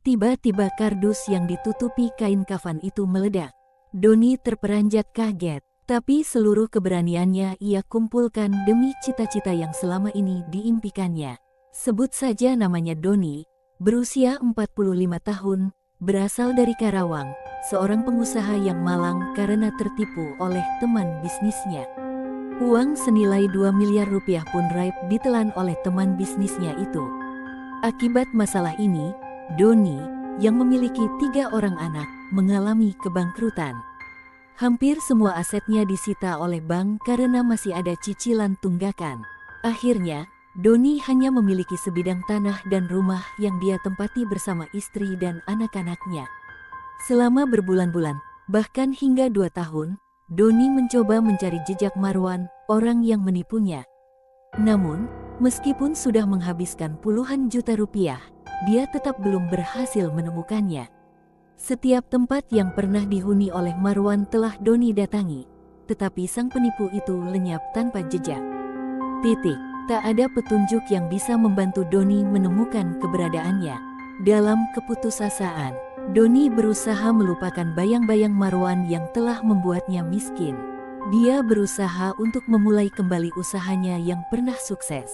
Tiba-tiba kardus yang ditutupi kain kafan itu meledak. Doni terperanjat kaget, tapi seluruh keberaniannya ia kumpulkan demi cita-cita yang selama ini diimpikannya. Sebut saja namanya Doni, berusia 45 tahun, berasal dari Karawang, seorang pengusaha yang malang karena tertipu oleh teman bisnisnya. Uang senilai 2 miliar rupiah pun raib ditelan oleh teman bisnisnya itu. Akibat masalah ini, Doni, yang memiliki 3 orang anak, mengalami kebangkrutan. Hampir semua asetnya disita oleh bank karena masih ada cicilan tunggakan. Akhirnya, Doni hanya memiliki sebidang tanah dan rumah yang dia tempati bersama istri dan anak-anaknya. Selama berbulan-bulan, bahkan hingga 2 tahun, Doni mencoba mencari jejak Marwan, orang yang menipunya. Namun, meskipun sudah menghabiskan puluhan juta rupiah, dia tetap belum berhasil menemukannya. Setiap tempat yang pernah dihuni oleh Marwan telah Doni datangi, tetapi sang penipu itu lenyap tanpa jejak. Tak ada petunjuk yang bisa membantu Doni menemukan keberadaannya. Dalam keputusasaan, Doni berusaha melupakan bayang-bayang Marwan yang telah membuatnya miskin. Dia berusaha untuk memulai kembali usahanya yang pernah sukses.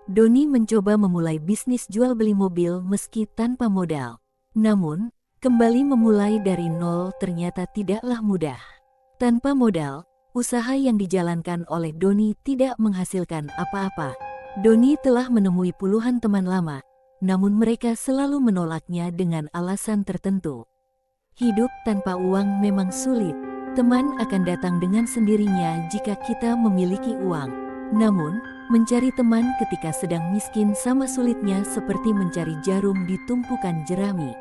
Doni mencoba memulai bisnis jual beli mobil meski tanpa modal. Namun, kembali memulai dari nol ternyata tidaklah mudah. Tanpa modal, usaha yang dijalankan oleh Doni tidak menghasilkan apa-apa. Doni telah menemui puluhan teman lama, namun mereka selalu menolaknya dengan alasan tertentu. Hidup tanpa uang memang sulit. Teman akan datang dengan sendirinya jika kita memiliki uang. Namun, mencari teman ketika sedang miskin sama sulitnya seperti mencari jarum di tumpukan jerami.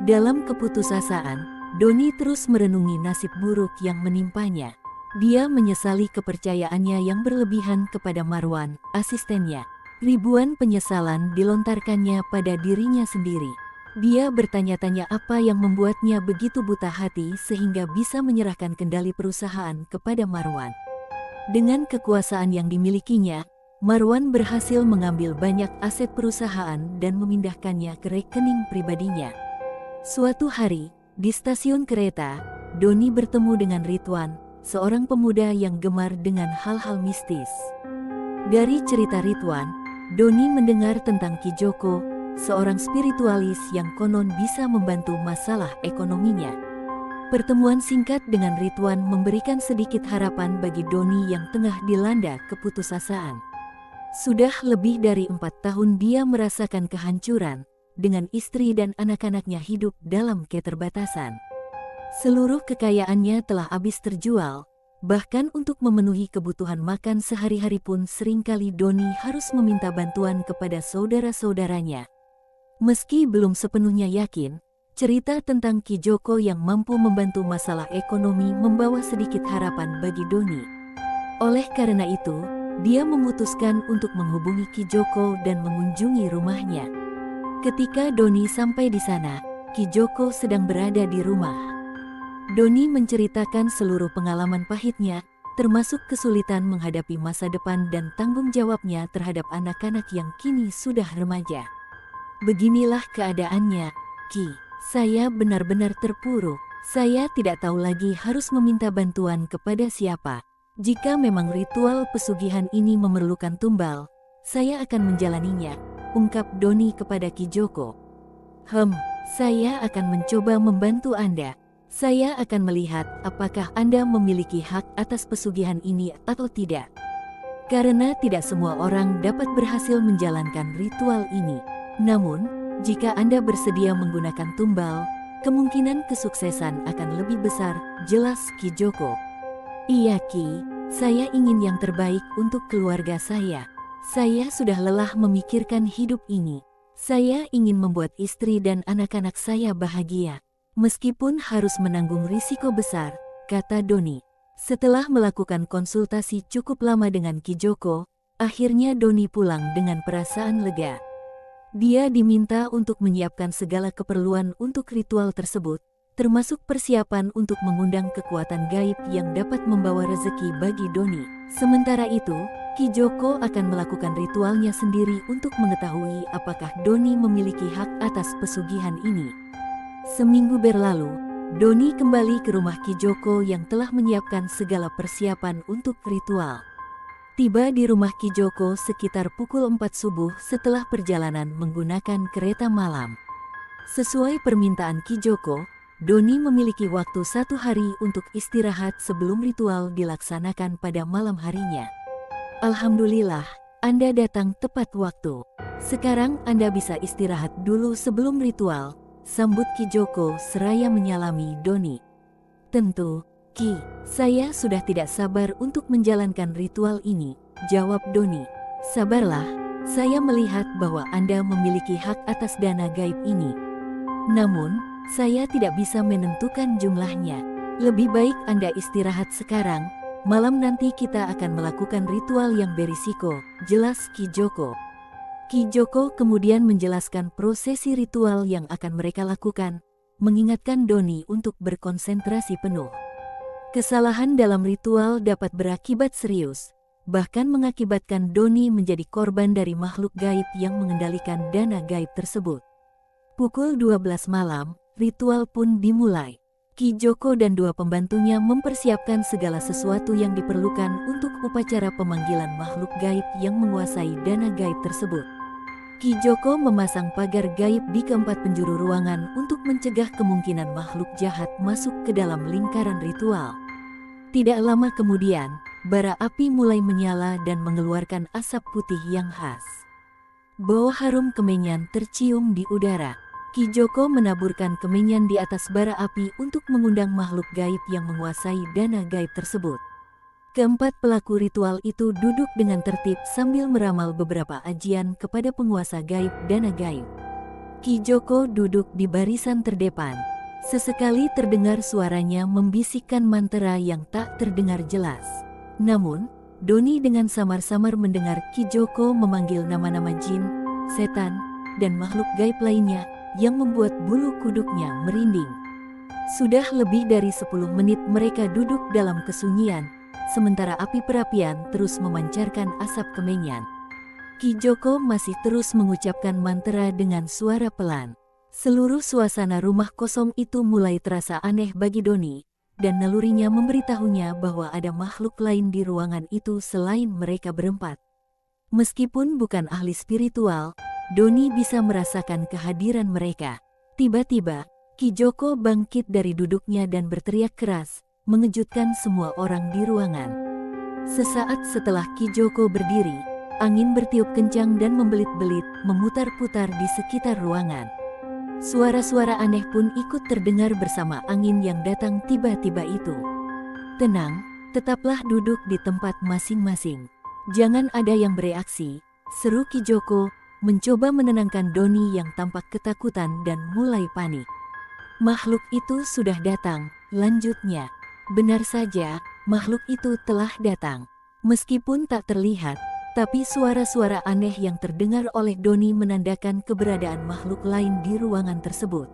Dalam keputusasaan, Doni terus merenungi nasib buruk yang menimpanya. Dia menyesali kepercayaannya yang berlebihan kepada Marwan, asistennya. Ribuan penyesalan dilontarkannya pada dirinya sendiri. Dia bertanya-tanya apa yang membuatnya begitu buta hati sehingga bisa menyerahkan kendali perusahaan kepada Marwan. Dengan kekuasaan yang dimilikinya, Marwan berhasil mengambil banyak aset perusahaan dan memindahkannya ke rekening pribadinya. Suatu hari, di stasiun kereta, Doni bertemu dengan Ridwan, seorang pemuda yang gemar dengan hal-hal mistis. Dari cerita Ridwan, Doni mendengar tentang Ki Joko, seorang spiritualis yang konon bisa membantu masalah ekonominya. Pertemuan singkat dengan Ridwan memberikan sedikit harapan bagi Doni yang tengah dilanda keputusasaan. Sudah lebih dari 4 tahun dia merasakan kehancuran, dengan istri dan anak-anaknya hidup dalam keterbatasan. Seluruh kekayaannya telah habis terjual, bahkan untuk memenuhi kebutuhan makan sehari-hari pun seringkali Doni harus meminta bantuan kepada saudara-saudaranya. Meski belum sepenuhnya yakin, cerita tentang Ki Joko yang mampu membantu masalah ekonomi membawa sedikit harapan bagi Doni. Oleh karena itu, dia memutuskan untuk menghubungi Ki Joko dan mengunjungi rumahnya. Ketika Doni sampai di sana, Ki Joko sedang berada di rumah. Doni menceritakan seluruh pengalaman pahitnya, termasuk kesulitan menghadapi masa depan dan tanggung jawabnya terhadap anak-anak yang kini sudah remaja. Beginilah keadaannya, Ki. Saya benar-benar terpuruk. Saya tidak tahu lagi harus meminta bantuan kepada siapa. Jika memang ritual pesugihan ini memerlukan tumbal, saya akan menjalaninya, ungkap Doni kepada Ki Joko. Saya akan mencoba membantu Anda. Saya akan melihat apakah Anda memiliki hak atas pesugihan ini atau tidak. Karena tidak semua orang dapat berhasil menjalankan ritual ini. Namun, jika Anda bersedia menggunakan tumbal, kemungkinan kesuksesan akan lebih besar, jelas Ki Joko. Iya Ki, saya ingin yang terbaik untuk keluarga saya. Saya sudah lelah memikirkan hidup ini. Saya ingin membuat istri dan anak-anak saya bahagia, meskipun harus menanggung risiko besar, kata Doni. Setelah melakukan konsultasi cukup lama dengan Ki Joko, akhirnya Doni pulang dengan perasaan lega. Dia diminta untuk menyiapkan segala keperluan untuk ritual tersebut, termasuk persiapan untuk mengundang kekuatan gaib yang dapat membawa rezeki bagi Doni. Sementara itu, Ki Joko akan melakukan ritualnya sendiri untuk mengetahui apakah Doni memiliki hak atas pesugihan ini. Seminggu berlalu, Doni kembali ke rumah Ki Joko yang telah menyiapkan segala persiapan untuk ritual. Tiba di rumah Ki Joko sekitar pukul 4 subuh setelah perjalanan menggunakan kereta malam. Sesuai permintaan Ki Joko, Doni memiliki waktu 1 hari untuk istirahat sebelum ritual dilaksanakan pada malam harinya. Alhamdulillah, Anda datang tepat waktu. Sekarang Anda bisa istirahat dulu sebelum ritual, sambut Ki Joko seraya menyalami Doni. Tentu, Ki, saya sudah tidak sabar untuk menjalankan ritual ini, jawab Doni. Sabarlah, saya melihat bahwa Anda memiliki hak atas dana gaib ini. Namun, saya tidak bisa menentukan jumlahnya. Lebih baik Anda istirahat sekarang, malam nanti kita akan melakukan ritual yang berisiko, jelas Ki Joko. Ki Joko kemudian menjelaskan prosesi ritual yang akan mereka lakukan, mengingatkan Doni untuk berkonsentrasi penuh. Kesalahan dalam ritual dapat berakibat serius, bahkan mengakibatkan Doni menjadi korban dari makhluk gaib yang mengendalikan dana gaib tersebut. Pukul 12 malam, ritual pun dimulai. Ki Joko dan 2 pembantunya mempersiapkan segala sesuatu yang diperlukan untuk upacara pemanggilan makhluk gaib yang menguasai dana gaib tersebut. Ki Joko memasang pagar gaib di keempat penjuru ruangan untuk mencegah kemungkinan makhluk jahat masuk ke dalam lingkaran ritual. Tidak lama kemudian, bara api mulai menyala dan mengeluarkan asap putih yang khas. Bau harum kemenyan tercium di udara. Ki Joko menaburkan kemenyan di atas bara api untuk mengundang makhluk gaib yang menguasai dana gaib tersebut. Keempat pelaku ritual itu duduk dengan tertib sambil meramal beberapa ajian kepada penguasa gaib dana gaib. Ki Joko duduk di barisan terdepan. Sesekali terdengar suaranya membisikkan mantra yang tak terdengar jelas. Namun, Doni dengan samar-samar mendengar Ki Joko memanggil nama-nama jin, setan, dan makhluk gaib lainnya, yang membuat bulu kuduknya merinding. Sudah lebih dari 10 menit mereka duduk dalam kesunyian, sementara api perapian terus memancarkan asap kemenyan. Ki Joko masih terus mengucapkan mantra dengan suara pelan. Seluruh suasana rumah kosong itu mulai terasa aneh bagi Doni, dan nalurinya memberitahunya bahwa ada makhluk lain di ruangan itu selain mereka berempat. Meskipun bukan ahli spiritual, Doni bisa merasakan kehadiran mereka. Tiba-tiba, Ki Joko bangkit dari duduknya dan berteriak keras, mengejutkan semua orang di ruangan. Sesaat setelah Ki Joko berdiri, angin bertiup kencang dan membelit-belit, memutar-putar di sekitar ruangan. Suara-suara aneh pun ikut terdengar bersama angin yang datang tiba-tiba itu. Tenang, tetaplah duduk di tempat masing-masing. Jangan ada yang bereaksi, seru Ki Joko, mencoba menenangkan Doni yang tampak ketakutan dan mulai panik. Makhluk itu sudah datang, lanjutnya. Benar saja, makhluk itu telah datang. Meskipun tak terlihat, tapi suara-suara aneh yang terdengar oleh Doni menandakan keberadaan makhluk lain di ruangan tersebut.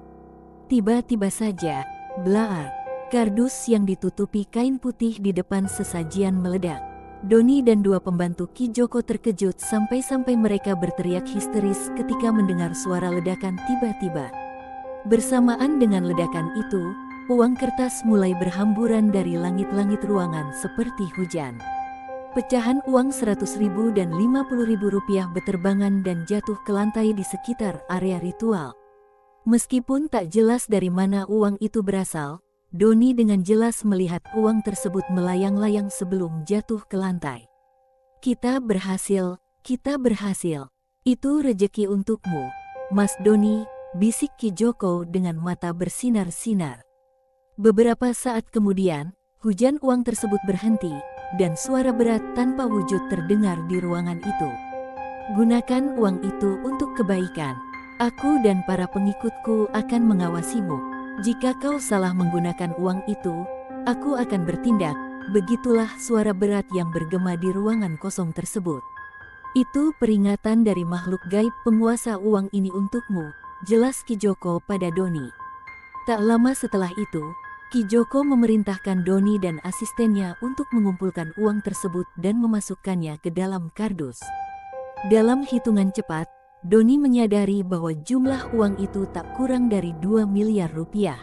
Tiba-tiba saja, blaar, kardus yang ditutupi kain putih di depan sesajian meledak. Doni dan 2 pembantu Ki Joko terkejut sampai-sampai mereka berteriak histeris ketika mendengar suara ledakan tiba-tiba. Bersamaan dengan ledakan itu, uang kertas mulai berhamburan dari langit-langit ruangan seperti hujan. Pecahan uang 100.000 dan 50.000 rupiah beterbangan dan jatuh ke lantai di sekitar area ritual. Meskipun tak jelas dari mana uang itu berasal, Doni dengan jelas melihat uang tersebut melayang-layang sebelum jatuh ke lantai. Kita berhasil, kita berhasil. Itu rejeki untukmu, Mas Doni, bisik Ki Joko dengan mata bersinar-sinar. Beberapa saat kemudian, hujan uang tersebut berhenti, dan suara berat tanpa wujud terdengar di ruangan itu. Gunakan uang itu untuk kebaikan. Aku dan para pengikutku akan mengawasimu. Jika kau salah menggunakan uang itu, aku akan bertindak. Begitulah suara berat yang bergema di ruangan kosong tersebut. Itu peringatan dari makhluk gaib penguasa uang ini untukmu, jelas Ki Joko pada Doni. Tak lama setelah itu, Ki Joko memerintahkan Doni dan asistennya untuk mengumpulkan uang tersebut dan memasukkannya ke dalam kardus. Dalam hitungan cepat, Doni menyadari bahwa jumlah uang itu tak kurang dari 2 miliar rupiah.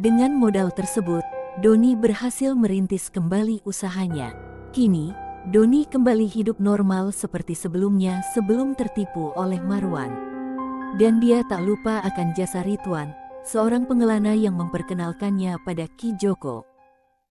Dengan modal tersebut, Doni berhasil merintis kembali usahanya. Kini, Doni kembali hidup normal seperti sebelumnya sebelum tertipu oleh Marwan. Dan dia tak lupa akan jasa Ridwan, seorang pengelana yang memperkenalkannya pada Ki Joko.